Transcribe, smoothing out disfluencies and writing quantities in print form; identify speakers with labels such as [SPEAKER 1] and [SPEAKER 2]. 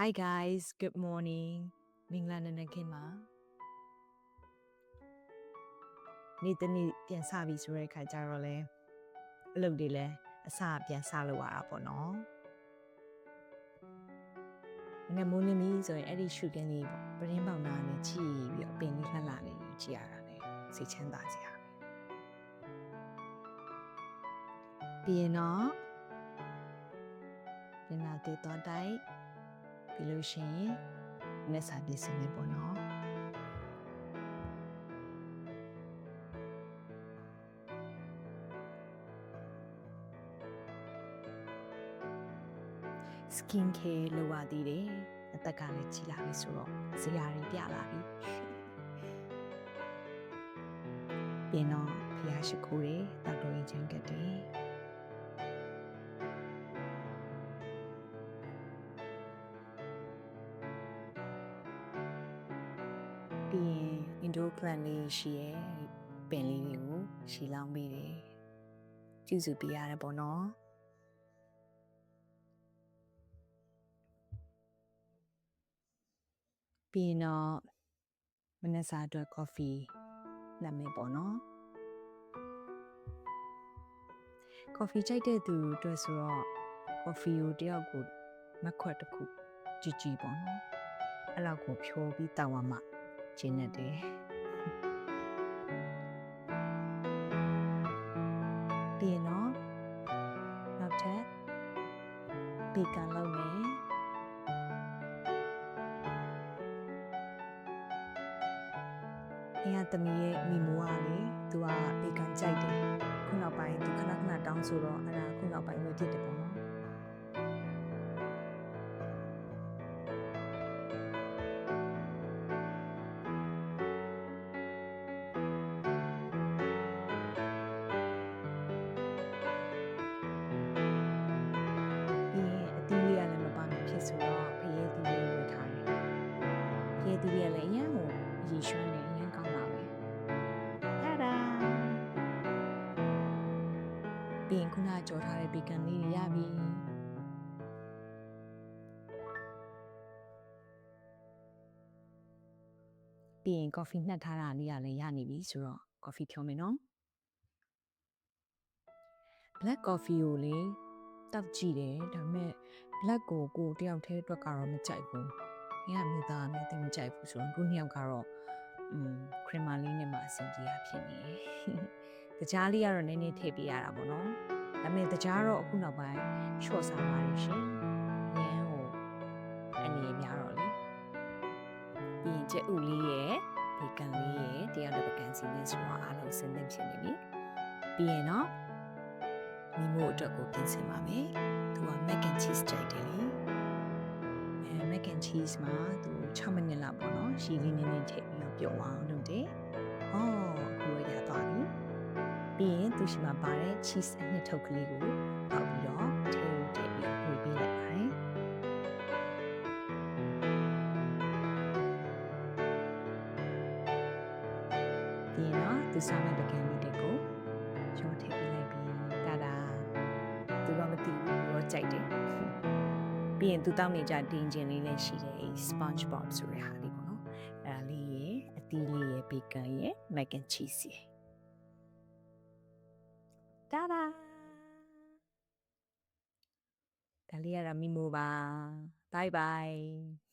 [SPEAKER 1] Hi guys, good morning. မင်္ဂလာနံနက်ခင်းပါနေ့တနေ့ပြန်စပြီဆိုတဲ့အခါကျတော့လဲအလုပ်တွေလဲအစပြန်စလို့ရတာပေါ့နော်ငမိုးလင်းပြီဆိုရင်အဲ့ဒီရှုခင်းလေးပေါ့ပရင်းပေါင်နာနဲ့ချီပြီးတော့အပင်လေးလှလှလေးကြည့်ရတာလေစိတ်ချမ်းသာစရာပြီးရင်တော့ပြန်လာတဲ့တော့တိုက်ပြီးလို့ရှိရင်လက်စာပစ္စည်းလေးပေါ့နော်skin care လုပ်ရသေးတယ်အသက်ကလည်းကြီးလာပြီဆိုတော့ဇရာတွေပြလာပြီပြင်တော့ဖျားရှိခိုးတယ်တောက်တော်ရင်ချင်းကတ်တယ်ပြီးရင် indoor plant လေးရှိရဲ့ပင်လေးတွေကိုရှီလောင်းပေးတယ်ကျူးစုပေးရတယ်ပေါ့နော်ပြီးရင်တော့မနက်စာအတွက် coffee လုပ်မယ်ပေါ့နော် coffee ကြိုက်တဲ့သူအတွက်ဆိုတော့ coffee ကိုတယောက်ကိုမခွက်တစ်ခုကြီးကြီးပေါ့နော်အဲ့လောက်ကိုဖြိုးပြီးတောက်ရမှကျင်းနေတယ်ပြီးရင်တော့နောက်ထပ်ဘေကန်လုပ်မယ်အင်္ဂါသမီးရဲ့မိမိုးကလေသူကဘေကန်ကြိုက်တယ်ခုနောက်ပိုင်းသူခဏခဏတောင်းဆိုတော့အဲ့ဒါခုနောက်ပိုင်းဝယ်ဖြစ်တယ်ပေါ့နော်ဆိုတော့ဖရဲသီးလေးဝယ်ထားတယ်ဖရဲသီးလေးလည်းအရင်ကိုရေရွှမ်းနေအရင်ကောင်းပါပဲတာဒါပြီးရင်ခုနကြော်ထားတဲ့ဘေကန်လေးရပြီပြီးရင် coffee နှက်ထားတာလေးလည်းရနေပြီဆိုတော့ coffee ဖြောမယ်နော် black coffee ကိုလေတောက်ကြည့်တယ်ဒါပေမဲ့ black ကိုတယောက်တည်းအတွက်ကတော့မကြိုက်ဘူး။ငါမျိုးသားနဲ့တိတ်မကြိုက်ဘူးဆိုတော့သူနှစ်ယောက်ကတော့creamer လေးနဲ့မှအဆင်ပြေရဖြစ်နေတယ်။တကြားလေးကတော့နည်းနည်းထည့်ပေးရတာပေါ့နော်။ဒါပေမဲ့တကြားတော့အခုနောက်ပိုင်း short စားပါလိမ့်ရှင်။ရန်ကိုအနေများတော့လေ။ပြီးရင်ကျက်ဥလေးရဲ့ဘေကန်လေးရဲ့တယောက်တစ်ပကံစီနဲ့ဆိုတော့အားလုံးစင်သင့်ဖြစ်နေပြီ။ပြီးရင်တော့မိမို့အတွက်ကိုပြင်ဆင်ပါမယ်။သူက mac and cheese ကြိုက်တယ်လေ။ mac and cheese မှာသူ6မိနစ်လောက်ပေါ့နော်။ရှီလေးနည်းနည်းထည့်ပြီးတော့ပြုတ်အောင်လုပ်တယ်။အခုရသွားပြီ။ပြီးရင်သူရှိမှာပါတဲ့ cheese အနှစ်ထုတ်ကလေးကိုပေါက်ပြီးတော့ထည့်ပြီးဝေပေးလိုက်ပါတယ်။ပြီးရင်တော့သူစားမဲ့ပကံလေးတွေကိုရောထည့်ပေးလိုက်ပြီးတာဒါသူကမသိဘူးတော့ကြိုက်တယ်ပြီးရင်သူတောင်းနေကြတင်းချင်းလေးလည်းရှိတယ် SpongeBob ဆိုတဲ့ဟာလေးပေါ့နော်အဲ့ဒါလေးရယ်အသီးလေးရယ်ဘေကန်ရယ် mac and cheese ရယ်တာဒါဒါလေးရတာမီမိုပါ bye bye